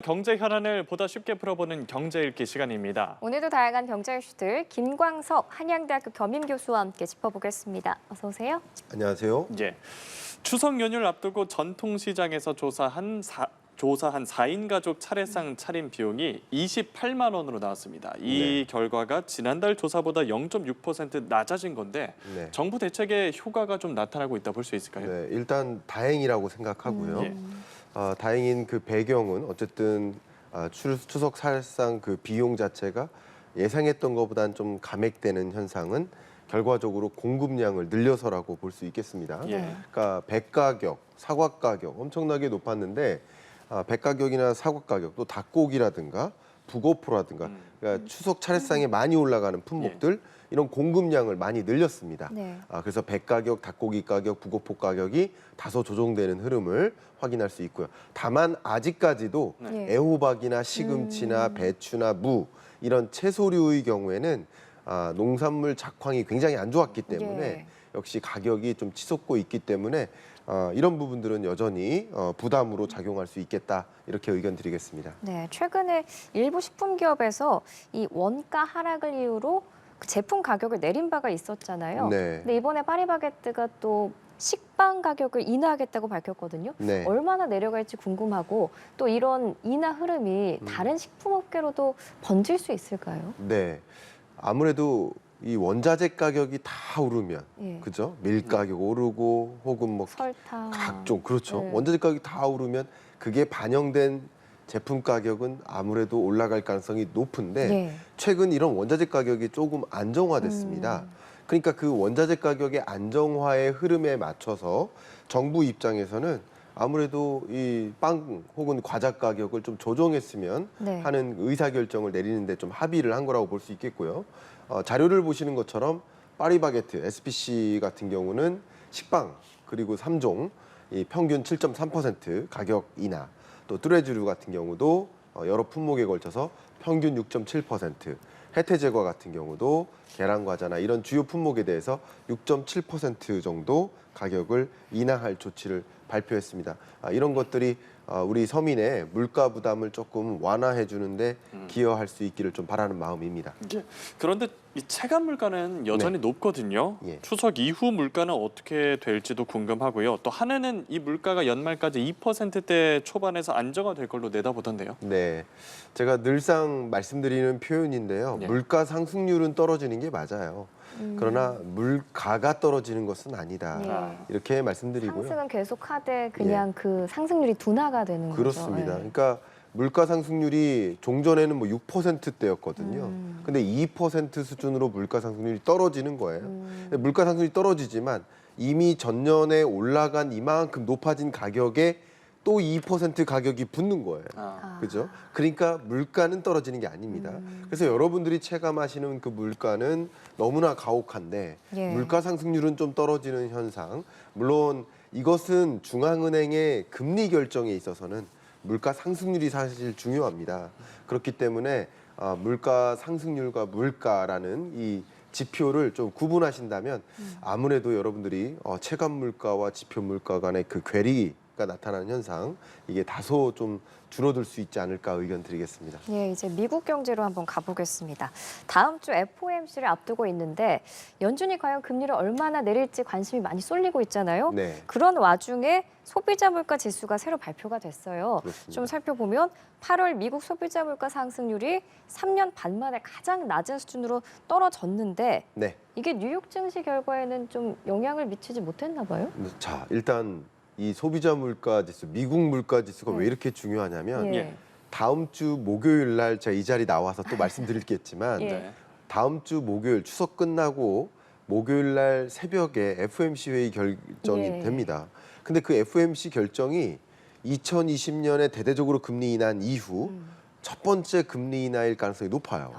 경제 현안을 보다 쉽게 풀어보는 경제 읽기 시간입니다. 오늘도 다양한 경제 이슈들 김광석 한양대학교 겸임교수와 함께 짚어보겠습니다. 어서 오세요. 안녕하세요. 예, 추석 연휴를 앞두고 전통시장에서 조사한 4인 가족 차례상 차림 비용이 28만 원으로 나왔습니다. 이 결과가 지난달 조사보다 0.6% 낮아진 건데 정부 대책에 효과가 좀 나타나고 있다 볼 수 있을까요? 네, 일단 다행이라고 생각하고요. 다행인 그 배경은 어쨌든 추석 사실상 그 비용 자체가 예상했던 것보다는 좀 감액되는 현상은 결과적으로 공급량을 늘려서라고 볼 수 있겠습니다. 그러니까 배 가격, 사과 가격 엄청나게 높았는데 배 가격이나 사과 가격, 또 닭고기라든가 북어포라든가 그러니까 추석 차례상에 많이 올라가는 품목들 이런 공급량을 많이 늘렸습니다. 그래서 배 가격, 닭고기 가격, 북어포 가격이 다소 조정되는 흐름을 확인할 수 있고요. 다만 아직까지도 애호박이나 시금치나 배추나 무 이런 채소류의 경우에는 농산물 작황이 굉장히 안 좋았기 때문에 역시 가격이 좀 치솟고 있기 때문에 이런 부분들은 여전히 부담으로 작용할 수 있겠다 이렇게 의견 드리겠습니다. 네, 최근에 일부 식품기업에서 이 원가 하락을 이유로 그 제품 가격을 내린 바가 있었잖아요. 근데 이번에 파리바게뜨가 또 식빵 가격을 인하하겠다고 밝혔거든요. 얼마나 내려갈지 궁금하고 또 이런 인하 흐름이 다른 식품업계로도 번질 수 있을까요? 네, 아무래도 이 원자재 가격이 다 오르면 그죠? 밀 가격 오르고 혹은 뭐 설탕 각종 그렇죠. 원자재 가격이 다 오르면 그게 반영된 제품 가격은 아무래도 올라갈 가능성이 높은데 최근 이런 원자재 가격이 조금 안정화됐습니다. 그러니까 그 원자재 가격의 안정화의 흐름에 맞춰서 정부 입장에서는 아무래도 이 빵 혹은 과자 가격을 좀 조정했으면 하는 의사결정을 내리는데 좀 합의를 한 거라고 볼 수 있겠고요. 자료를 보시는 것처럼 파리바게뜨, SPC 같은 경우는 식빵 그리고 3종 이 평균 7.3% 가격 인하, 또 뚜레쥬르 같은 경우도 여러 품목에 걸쳐서 평균 6.7%, 혜태제과 같은 경우도 계란 과자나 이런 주요 품목에 대해서 6.7% 정도 가격을 인하할 조치를 발표했습니다. 이런 것들이 우리 서민의 물가 부담을 조금 완화해 주는데 기여할 수 있기를 좀 바라는 마음입니다. 그런데 이 체감 물가는 여전히 높거든요. 추석 이후 물가는 어떻게 될지도 궁금하고요. 또 한 해는 이 물가가 연말까지 2%대 초반에서 안정화 될 걸로 내다보던데요. 네, 제가 늘상 말씀드리는 표현인데요. 물가 상승률은 떨어지는 게 맞아요. 그러나 물가가 떨어지는 것은 아니다. 이렇게 말씀드리고요. 상승은 계속하되 그냥 그 상승률이 둔화가 되는 거죠. 그렇습니다. 그러니까 물가 상승률이 종전에는 뭐 6%대였거든요. 근데 2% 수준으로 물가 상승률이 떨어지는 거예요. 물가 상승률이 떨어지지만 이미 전년에 올라간 이만큼 높아진 가격에 또 2% 가격이 붙는 거예요. 그죠? 그러니까 물가는 떨어지는 게 아닙니다. 그래서 여러분들이 체감하시는 그 물가는 너무나 가혹한데 물가 상승률은 좀 떨어지는 현상. 물론 이것은 중앙은행의 금리 결정에 있어서는 물가 상승률이 사실 중요합니다. 그렇기 때문에 물가 상승률과 물가라는 이 지표를 좀 구분하신다면 아무래도 여러분들이 체감 물가와 지표 물가 간의 그 괴리가 나타나는 현상, 이게 다소 좀 줄어들 수 있지 않을까 의견 드리겠습니다. 이제 미국 경제로 한번 가보겠습니다. 다음 주 FOMC를 앞두고 있는데 연준이 과연 금리를 얼마나 내릴지 관심이 많이 쏠리고 있잖아요. 그런 와중에 소비자 물가 지수가 새로 발표가 됐어요. 좀 살펴보면 8월 미국 소비자 물가 상승률이 3년 반 만에 가장 낮은 수준으로 떨어졌는데 이게 뉴욕 증시 결과에는 좀 영향을 미치지 못했나 봐요? 자, 일단 이 소비자 물가 지수, 미국 물가 지수가 왜 이렇게 중요하냐면 다음 주 목요일 날 제가 이 자리 나와서 또 말씀드리겠지만 다음 주 목요일 추석 끝나고 목요일 날 새벽에 FOMC 회의 결정이 됩니다. 근데 그 FOMC 결정이 2020년에 대대적으로 금리 인하한 이후 첫 번째 금리 인하일 가능성이 높아요.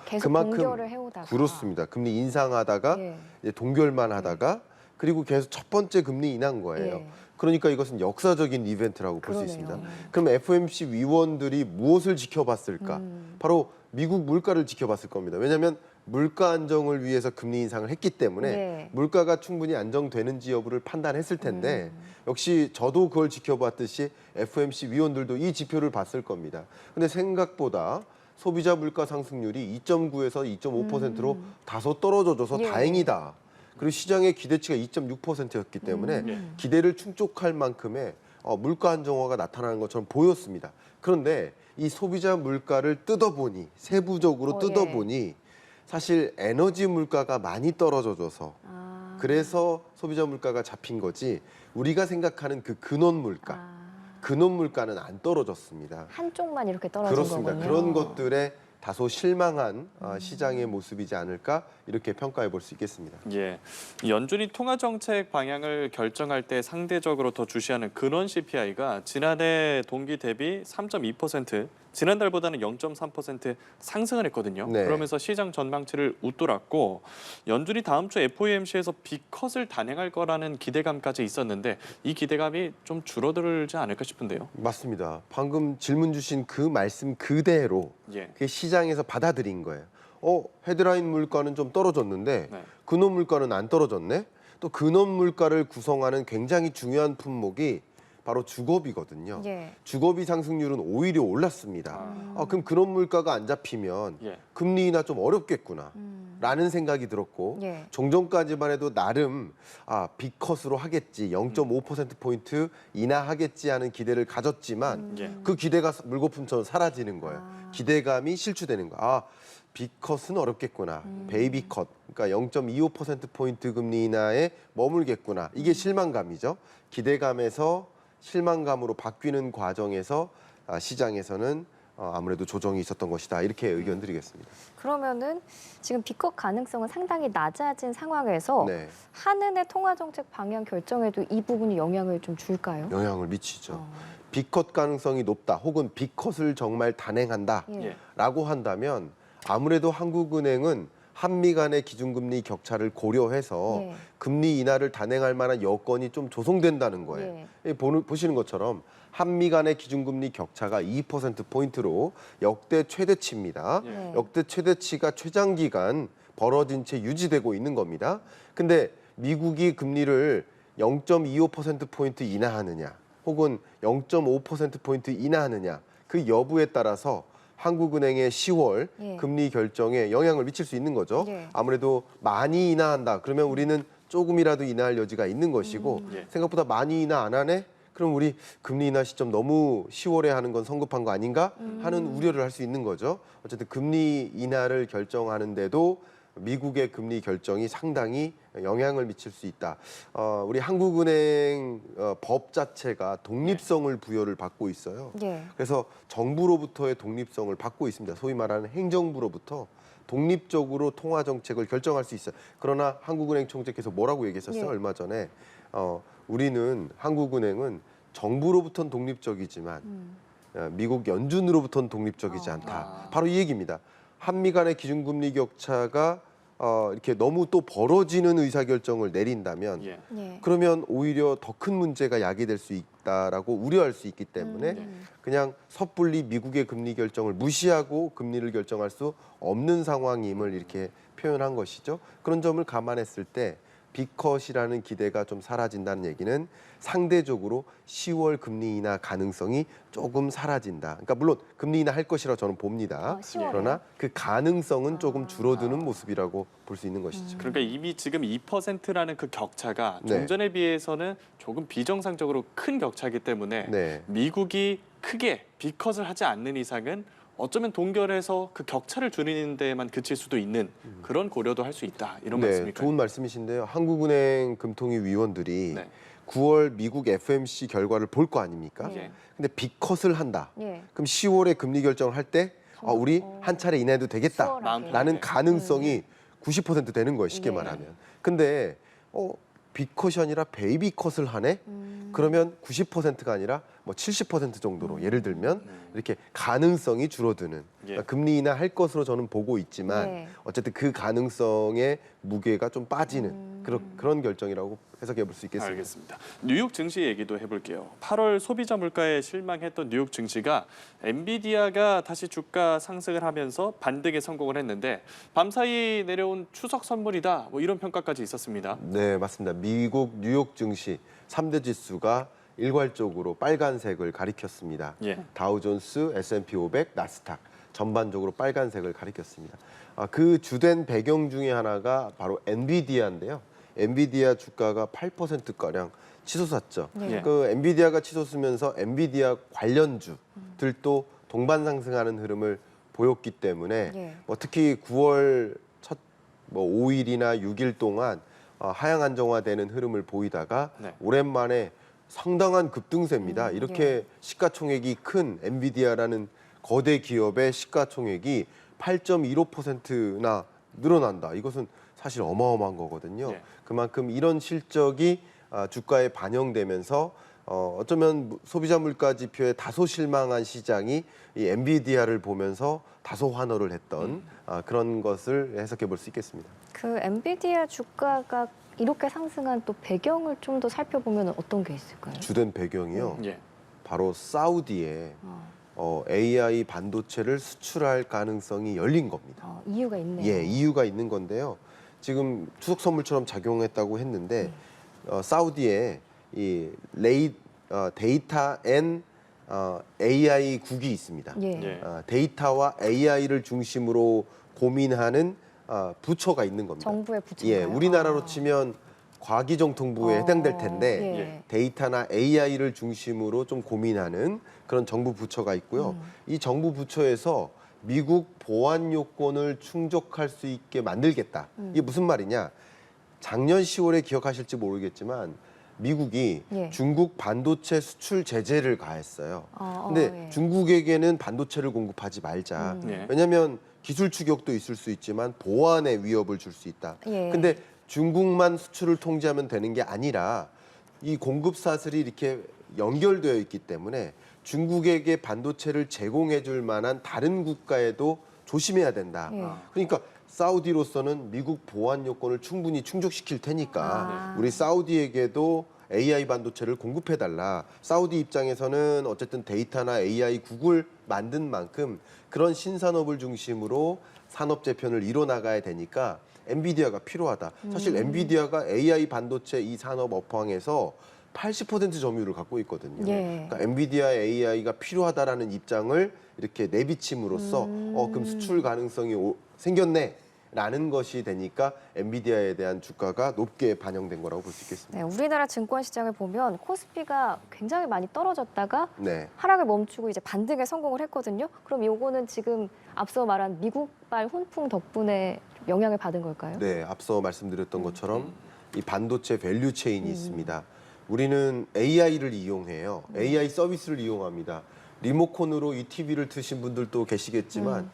계속 동결을 해오다가. 그렇습니다. 금리 인상하다가 이제 동결만 하다가 그리고 계속 첫 번째 금리 인하한 거예요. 그러니까 이것은 역사적인 이벤트라고 볼 수 있습니다. 그럼 FOMC 위원들이 무엇을 지켜봤을까? 바로 미국 물가를 지켜봤을 겁니다. 왜냐하면 물가 안정을 위해서 금리 인상을 했기 때문에 네. 물가가 충분히 안정되는지 여부를 판단했을 텐데 역시 저도 그걸 지켜봤듯이 FOMC 위원들도 이 지표를 봤을 겁니다. 근데 생각보다 소비자 물가 상승률이 2.9에서 2.5%로 다소 떨어져줘서 예. 다행이다. 그리고 시장의 기대치가 2.6%였기 때문에 기대를 충족할 만큼의 물가 안정화가 나타나는 것처럼 보였습니다. 그런데 이 소비자 물가를 뜯어보니 세부적으로 뜯어보니 사실 에너지 물가가 많이 떨어져줘서 그래서 소비자 물가가 잡힌 거지 우리가 생각하는 그 근원 물가, 근원 물가는 안 떨어졌습니다. 한쪽만 이렇게 떨어진 그렇습니다. 거군요. 그런 것들에 다소 실망한 시장의 모습이지 않을까 이렇게 평가해 볼 수 있겠습니다. 예, 연준이 통화 정책 방향을 결정할 때 상대적으로 더 주시하는 근원 CPI가 지난해 동기 대비 3.2%, 지난달보다는 0.3% 상승을 했거든요. 네. 그러면서 시장 전망치를 웃돌았고 연준이 다음 주 FOMC에서 빅컷을 단행할 거라는 기대감까지 있었는데 이 기대감이 좀 줄어들지 않을까 싶은데요. 맞습니다. 방금 질문 주신 그 말씀 그대로 예. 그게 시장에서 받아들인 거예요. 헤드라인 물가는 좀 떨어졌는데 네. 근원 물가는 안 떨어졌네. 또 근원 물가를 구성하는 굉장히 중요한 품목이 바로 주거비거든요. 예. 주거비 상승률은 오히려 올랐습니다. 그럼 근원 물가가 안 잡히면 예. 금리 인하 좀 어렵겠구나 라는 생각이 들었고 예. 종전까지만 해도 나름 빅컷으로 하겠지 0.5%포인트 인하하겠지 하는 기대를 가졌지만 예. 그 기대가 물거품처럼 사라지는 거예요. 기대감이 실추되는 거야. 빅컷은 어렵겠구나. 베이비컷, 그러니까 0.25%포인트 금리 인하에 머물겠구나. 이게 실망감이죠. 기대감에서 실망감으로 바뀌는 과정에서 시장에서는 아무래도 조정이 있었던 것이다. 이렇게 의견 드리겠습니다. 그러면은 지금 빅컷 가능성은 상당히 낮아진 상황에서 네, 한은의 통화 정책 방향 결정에도 이 부분이 영향을 좀 줄까요? 영향을 미치죠. 어. 빅컷 가능성이 높다. 혹은 빅컷을 정말 단행한다. 예. 라고 한다면 아무래도 한국은행은 한미 간의 기준금리 격차를 고려해서 예. 금리 인하를 단행할 만한 여건이 좀 조성된다는 거예요. 보시는 것처럼 한미 간의 기준금리 격차가 2%포인트로 역대 최대치입니다. 예. 역대 최대치가 최장기간 벌어진 채 유지되고 있는 겁니다. 근데 미국이 금리를 0.25%포인트 인하하느냐 혹은 0.5%포인트 인하하느냐 그 여부에 따라서 한국은행의 10월 예. 금리 결정에 영향을 미칠 수 있는 거죠. 예. 아무래도 많이 인하한다. 그러면 우리는 조금이라도 인하할 여지가 있는 것이고 예. 생각보다 많이 인하 안 하네? 그럼 우리 금리 인하 시점 너무 10월에 하는 건 성급한 거 아닌가 하는 우려를 할 수 있는 거죠. 어쨌든 금리 인하를 결정하는데도 미국의 금리 결정이 상당히 영향을 미칠 수 있다. 우리 한국은행 법 자체가 독립성을 부여를 받고 있어요. 예. 그래서 정부로부터의 독립성을 받고 있습니다. 소위 말하는 행정부로부터 독립적으로 통화 정책을 결정할 수 있어요. 그러나 한국은행 총재께서 뭐라고 얘기했었어요? 예. 얼마 전에 우리는 한국은행은 정부로부터는 독립적이지만 미국 연준으로부터는 독립적이지 않다. 바로 이 얘기입니다. 한미 간의 기준금리 격차가 이렇게 너무 또 벌어지는 의사결정을 내린다면 예. 예. 그러면 오히려 더 큰 문제가 야기될 수 있다라고 우려할 수 있기 때문에 그냥 섣불리 미국의 금리 결정을 무시하고 금리를 결정할 수 없는 상황임을 이렇게 표현한 것이죠. 그런 점을 감안했을 때 빅컷이라는 기대가 좀 사라진다는 얘기는 상대적으로 10월 금리 인하 가능성이 조금 사라진다. 그러니까 물론 금리 인하 할 것이라고 저는 봅니다. 10월에요? 그러나 그 가능성은 조금 줄어드는 모습이라고 볼 수 있는 것이죠. 그러니까 이미 지금 2%라는 그 격차가 네. 종전에 비해서는 조금 비정상적으로 큰 격차이기 때문에 네. 미국이 크게 빅컷을 하지 않는 이상은 어쩌면 동결해서 그 격차를 줄이는 데만 그칠 수도 있는 그런 고려도 할 수 있다. 이런 네, 말씀일까요? 좋은 말씀이신데요. 한국은행 금통위 위원들이 네. 9월 미국 FOMC 결과를 볼 거 아닙니까? 예. 근데 빅컷을 한다. 예. 그럼 10월에 금리 결정을 할 때 우리 한 차례 인하해도 되겠다라는 수월하게. 가능성이 90% 되는 거예요. 쉽게 네. 말하면. 근데 빅컷이 아니라 베이비컷을 하네? 그러면 90%가 아니라 뭐 70% 정도로 예를 들면 이렇게 가능성이 줄어드는 그러니까 금리 인하 할 것으로 저는 보고 있지만 네. 어쨌든 그 가능성의 무게가 좀 빠지는 그런 결정이라고 해석해 볼 수 있겠습니다. 알겠습니다. 뉴욕 증시 얘기도 해볼게요. 8월 소비자 물가에 실망했던 뉴욕 증시가 엔비디아가 다시 주가 상승을 하면서 반등에 성공을 했는데 밤사이 내려온 추석 선물이다 뭐 이런 평가까지 있었습니다. 네, 맞습니다. 미국 뉴욕 증시 3대 지수가 일괄적으로 빨간색을 가리켰습니다. 예. 다우존스, S&P 500, 나스닥 전반적으로 빨간색을 가리켰습니다. 그 주된 배경 중에 하나가 바로 엔비디아인데요. 엔비디아 주가가 8%가량 치솟았죠. 네. 그 엔비디아가 치솟으면서 엔비디아 관련주들도 동반 상승하는 흐름을 보였기 때문에 네. 특히 9월 첫 5일이나 6일 동안 하향 안정화되는 흐름을 보이다가 네. 오랜만에 상당한 급등세입니다. 이렇게 시가총액이 큰 엔비디아라는 거대 기업의 시가총액이 8.15%나 늘어난다. 이것은 사실 어마어마한 거거든요. 네. 그만큼 이런 실적이 주가에 반영되면서 어쩌면 소비자 물가 지표에 다소 실망한 시장이 이 엔비디아를 보면서 다소 환호를 했던 그런 것을 해석해 볼 수 있겠습니다. 그 엔비디아 주가가 이렇게 상승한 또 배경을 좀 더 살펴보면 어떤 게 있을까요? 주된 배경이요. 예. 바로 사우디에 AI 반도체를 수출할 가능성이 열린 겁니다. 이유가 있네요. 예, 이유가 있는 건데요. 지금 추석 선물처럼 작용했다고 했는데 사우디에 이 데이터 앤 AI국이 있습니다. 예. 예. 데이터와 데이터와 AI를 중심으로 고민하는 부처가 있는 겁니다. 정부의 부처인가요? 예, 우리나라로 치면 과기정통부에 해당될 텐데 예. 데이터나 AI를 중심으로 좀 고민하는 그런 정부 부처가 있고요. 이 정부 부처에서 미국 보안 요건을 충족할 수 있게 만들겠다. 이게 무슨 말이냐? 작년 10월에 기억하실지 모르겠지만 미국이 예. 중국 반도체 수출 제재를 가했어요. 근데 예. 중국에게는 반도체를 공급하지 말자. 예. 왜냐하면 기술 추격도 있을 수 있지만 보안에 위협을 줄 수 있다. 예. 근데 중국만 수출을 통제하면 되는 게 아니라 이 공급 사슬이 이렇게 연결되어 있기 때문에 중국에게 반도체를 제공해 줄 만한 다른 국가에도 조심해야 된다. 예. 그러니까 사우디로서는 미국 보안 요건을 충분히 충족시킬 테니까 우리 사우디에게도 AI 반도체를 공급해 달라. 사우디 입장에서는 어쨌든 데이터나 AI 국을 만든 만큼 그런 신산업을 중심으로 산업 재편을 이뤄나가야 되니까 엔비디아가 필요하다. 사실 엔비디아가 AI 반도체 이 산업 업황에서 80% 점유율을 갖고 있거든요. 예. 그러니까 엔비디아 AI가 필요하다라는 입장을 이렇게 내비침으로써 그럼 수출 가능성이 생겼네. 라는 것이 되니까 엔비디아에 대한 주가가 높게 반영된 거라고 볼 수 있겠습니다. 네, 우리나라 증권 시장을 보면 코스피가 굉장히 많이 떨어졌다가 네. 하락을 멈추고 이제 반등에 성공을 했거든요. 그럼 요거는 지금 앞서 말한 미국발 훈풍 덕분에 영향을 받은 걸까요? 네, 앞서 말씀드렸던 것처럼 이 반도체 밸류 체인이 있습니다. 우리는 AI를 이용해요. AI 서비스를 이용합니다. 리모컨으로 이 TV를 트신 분들도 계시겠지만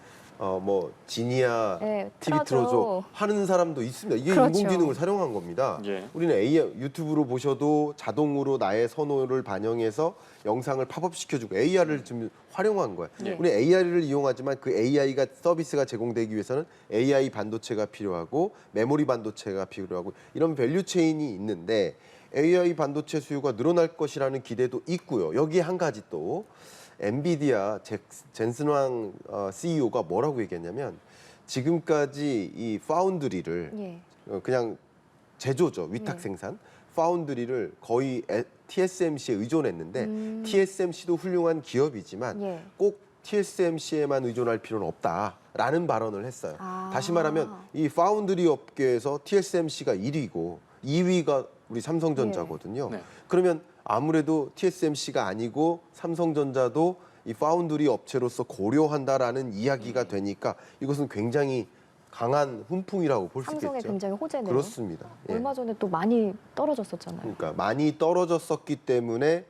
지니아 네, TV 틀어줘 하는 사람도 있습니다. 이게 그렇죠. 인공지능을 활용한 겁니다. 예. 우리는 AI 유튜브로 보셔도 자동으로 나의 선호를 반영해서 영상을 팝업 시켜주고 AI를 지금 활용한 거예요. 예. 우리 AI를 이용하지만 그 AI가 서비스가 제공되기 위해서는 AI 반도체가 필요하고 메모리 반도체가 필요하고 이런 밸류 체인이 있는데 AI 반도체 수요가 늘어날 것이라는 기대도 있고요. 여기에 한 가지 또 엔비디아 젠슨 왕 CEO가 뭐라고 얘기했냐면 지금까지 이 파운드리를 예. 그냥 제조죠. 위탁 생산. 파운드리를 거의 TSMC에 의존했는데 TSMC도 훌륭한 기업이지만 예. 꼭 TSMC에만 의존할 필요는 없다라는 발언을 했어요. 다시 말하면 이 파운드리 업계에서 TSMC가 1위고 2위가 우리 삼성전자거든요. 네. 그러면 아무래도 TSMC가 아니고 삼성전자도 이 파운드리 업체로서 고려한다라는 이야기가 되니까 이것은 굉장히 강한 훈풍이라고 볼 수 삼성에 있겠죠. 굉장히 호재네요. 그렇습니다. 예. 얼마 전에 또 많이 떨어졌었잖아요. 그러니까 많이 떨어졌었기 때문에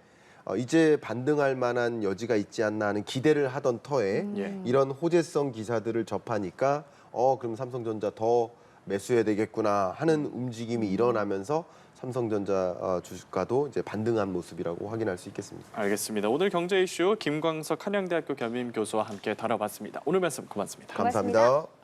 이제 반등할 만한 여지가 있지 않나 하는 기대를 하던 터에 예. 이런 호재성 기사들을 접하니까 그럼 삼성전자 더 매수해야 되겠구나 하는 움직임이 일어나면서 삼성전자 주가도 이제 반등한 모습이라고 확인할 수 있겠습니다. 알겠습니다. 오늘 경제 이슈 김광석 한양대학교 겸임 교수와 함께 다뤄봤습니다. 오늘 말씀 고맙습니다. 고맙습니다. 감사합니다.